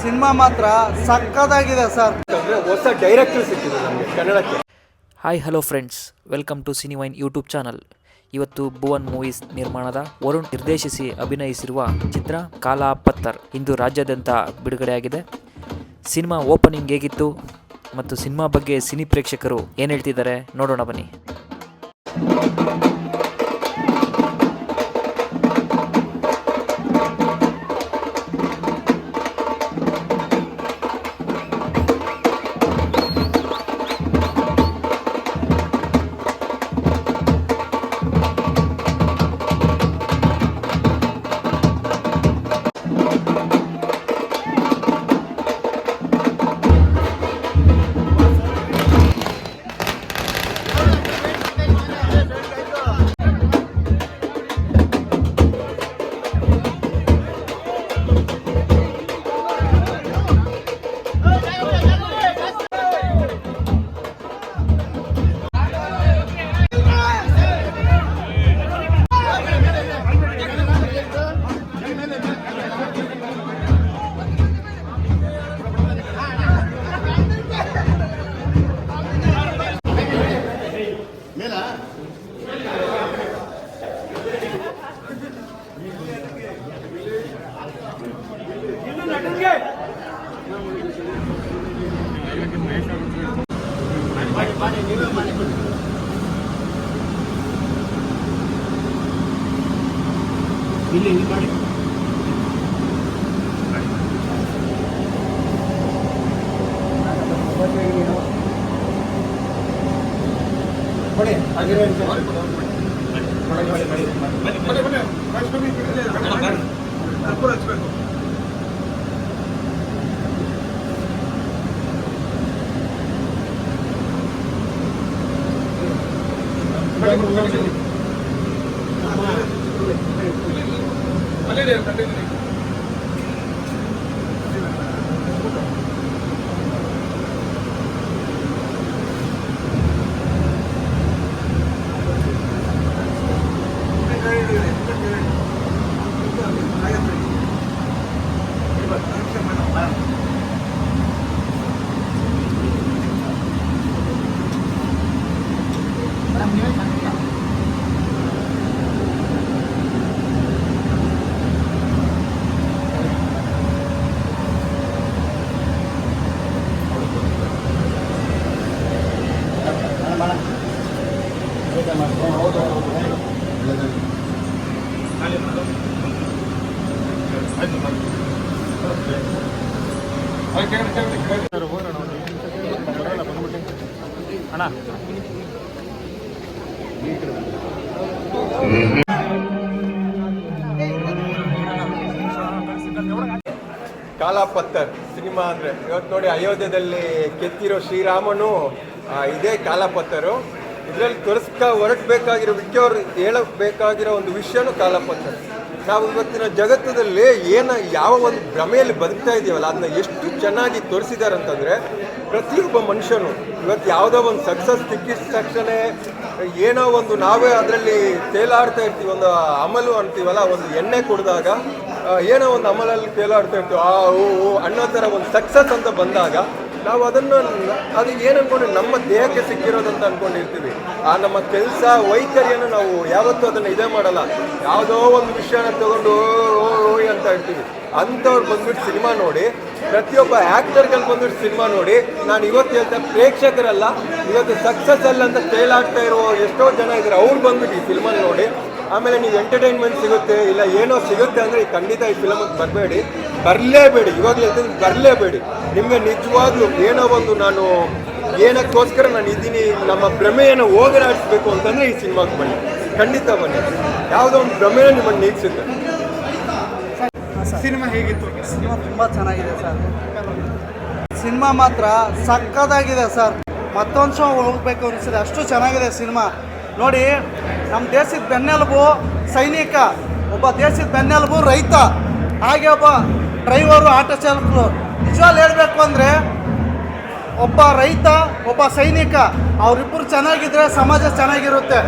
Cinema ಮಾತ್ರ ಸಕ್ಕತ್ತಾಗಿದೆ sir. ಹೊಸ ಡೈರೆಕ್ಟರ್ ಸಿಕ್ಕಿದೆ ನಮಗೆ ಕನ್ನಡಕ್ಕೆ. Hi hello friends, welcome to Cinewine YouTube channel. ಇವತ್ತು ಭುವನ್ ಮೂವೀಸ್ ನಿರ್ಮಾಣದ ವರುಣ್ ನಿರ್ದೇಶಿಸಿ ಅಭಿನಯಿಸಿರುವ ಚಿತ್ರ ಕಾಲಾ ಪತ್ತರ್ ಇಂದು ರಾಜ್ಯಾದ್ಯಂತ ಬಿಡುಗಡೆಯಾಗಿದೆ. ಸಿನಿಮಾ ಓಪನಿಂಗ್ ಹೇಗಿತ್ತು ಮತ್ತು ಸಿನಿಮಾ ಬಗ್ಗೆ ಸಿನಿ ಪ್ರೇಕ್ಷಕರು ಏನು ಹೇಳ್ತಿದ್ದಾರೆ ನೋಡೋಣ ಬನ್ನಿ. ಇಲ್ಲಿ ಮಾಡಿ ಕಾಲಾ ಪತ್ತರ್ ಸಿನಿಮಾ ಅಂದರೆ ಇವತ್ತು ನೋಡಿ ಅಯೋಧ್ಯೆಯಲ್ಲಿ ಕೆತ್ತಿರೋ ಶ್ರೀರಾಮನು ಇದೇ ಕಾಲಾ ಪತ್ತರು. ಇದರಲ್ಲಿ ಹೊರಟಬೇಕಾಗಿರೋ ವಿಖ್ಯವರು ಹೇಳಬೇಕಾಗಿರೋ ಒಂದು ವಿಷಯನೂ ಕಾಲಾ ಪತ್ತರ್. ನಾವು ಇವತ್ತಿನ ಜಗತ್ತದಲ್ಲಿ ಯಾವ ಒಂದು ಭ್ರಮೆಯಲ್ಲಿ ಬದುಕ್ತಾ ಇದೀವಲ್ಲ ಅದನ್ನ ಎಷ್ಟು ಚೆನ್ನಾಗಿ ತೋರಿಸಿದ್ದಾರೆ ಅಂತಂದರೆ, ಪ್ರತಿಯೊಬ್ಬ ಮನುಷ್ಯನು ಇವತ್ತು ಯಾವುದೋ ಒಂದು ಸಕ್ಸಸ್ ಸಿಕ್ಕಿದ ತಕ್ಷಣ ಏನೋ ಒಂದು ನಾವೇ ಅದರಲ್ಲಿ ತೇಲಾಡ್ತಾ ಇರ್ತೀವಿ. ಒಂದು ಅಮಲು ಅಂತೀವಲ್ಲ, ಒಂದು ಎಣ್ಣೆ ಕುಡಿದಾಗ ಏನೋ ಒಂದು ಅಮಲಲ್ಲಿ ತೇಲಾಡ್ತಾ ಇರ್ತೀವಿ, ಅನ್ನೋ ಥರ ಒಂದು ಸಕ್ಸಸ್ ಅಂತ ಬಂದಾಗ ನಾವು ಅದು ಏನು ಅಂದ್ಕೊಂಡು ನಮ್ಮ ದೇಹಕ್ಕೆ ಸಿಕ್ಕಿರೋದಂತ ಅಂದ್ಕೊಂಡಿರ್ತೀವಿ. ನಮ್ಮ ಕೆಲಸ ವೈಖರಿಯನ್ನು ನಾವು ಯಾವತ್ತೂ ಅದನ್ನು ಇದೇ ಮಾಡಲ್ಲ. ಯಾವುದೋ ಒಂದು ವಿಷಯನ ತಗೊಂಡು ಓಯ್ ಅಂತ ಇರ್ತೀವಿ. ಅಂಥವ್ರು ಬಂದ್ಬಿಟ್ಟು ಸಿನಿಮಾ ನೋಡಿ, ಪ್ರತಿಯೊಬ್ಬ ಆ್ಯಕ್ಟರ್ಗಳು ಬಂದ್ಬಿಟ್ಟು ಸಿನಿಮಾ ನೋಡಿ, ನಾನು ಇವತ್ತು ಹೇಳ್ತಾ ಪ್ರೇಕ್ಷಕರಲ್ಲ, ಇವತ್ತು ಸಕ್ಸಸ್ ಅಲ್ಲ ಅಂತ ತೇಲಾಡ್ತಾ ಇರೋ ಎಷ್ಟೋ ಜನ ಇದ್ದಾರೆ, ಅವ್ರು ಬಂದ್ಬಿಟ್ಟು ಈ ಫಿಲ್ಮನ್ನು ನೋಡಿ ಆಮೇಲೆ ನೀವು ಎಂಟರ್ಟೈನ್ಮೆಂಟ್ ಸಿಗುತ್ತೆ ಇಲ್ಲ ಏನೋ ಸಿಗುತ್ತೆ ಅಂದರೆ ಖಂಡಿತ ಈ ಫಿಲಮಿಗೆ ಬರಲೇಬೇಡಿ. ಇವಾಗಲೇ ಬರಲೇಬೇಡಿ. ನಿಮಗೆ ನಿಜವಾಗ್ಲೂ ಏನೋ ಒಂದು ನಾನು ಏನಕ್ಕೋಸ್ಕರ ನಾನು ಇದ್ದೀನಿ, ನಮ್ಮ ಭ್ರಮೆಯನ್ನು ಹೋಗಲಾಡಿಸ್ಬೇಕು ಅಂತಂದರೆ ಈ ಸಿನಿಮಾಗೆ ಬನ್ನಿ, ಖಂಡಿತ ಬನ್ನಿ. ಯಾವುದೋ ಒಂದು ಭ್ರಮೆನ ನಿಮ್ಮನ್ನು ನೀಗಿಸುತ್ತೆ. ಸಿನಿಮಾ ಹೇಗಿತ್ತು? ಸಿನಿಮಾ ತುಂಬ ಚೆನ್ನಾಗಿದೆ ಸರ್. ಸಿನಿಮಾ ಮಾತ್ರ ಸಕ್ಕತ್ತಾಗಿದೆ ಸರ್. ಮತ್ತೊಂದು ಶೋ ಹೋಗ್ಬೇಕು ಅನಿಸಿದೆ, ಅಷ್ಟು ಚೆನ್ನಾಗಿದೆ ಸಿನಿಮಾ. ನೋಡಿ, ನಮ್ಮ ದೇಶದ ಬೆನ್ನೆಲುಬು ಸೈನಿಕ, ಒಬ್ಬ ದೇಶದ ಬೆನ್ನೆಲುಬು ರೈತ, ಹಾಗೆ ಒಬ್ಬ ಡ್ರೈವರು, ಆಟೋ ಚಾಲಕರು. ನಿಜವಾಗ್ಲೂ ಹೇಳಬೇಕು ಅಂದರೆ ಒಬ್ಬ ರೈತ, ಒಬ್ಬ ಸೈನಿಕ, ಅವರಿಬ್ಬರು ಚೆನ್ನಾಗಿದ್ದರೆ ಸಮಾಜ ಚೆನ್ನಾಗಿರುತ್ತೆ.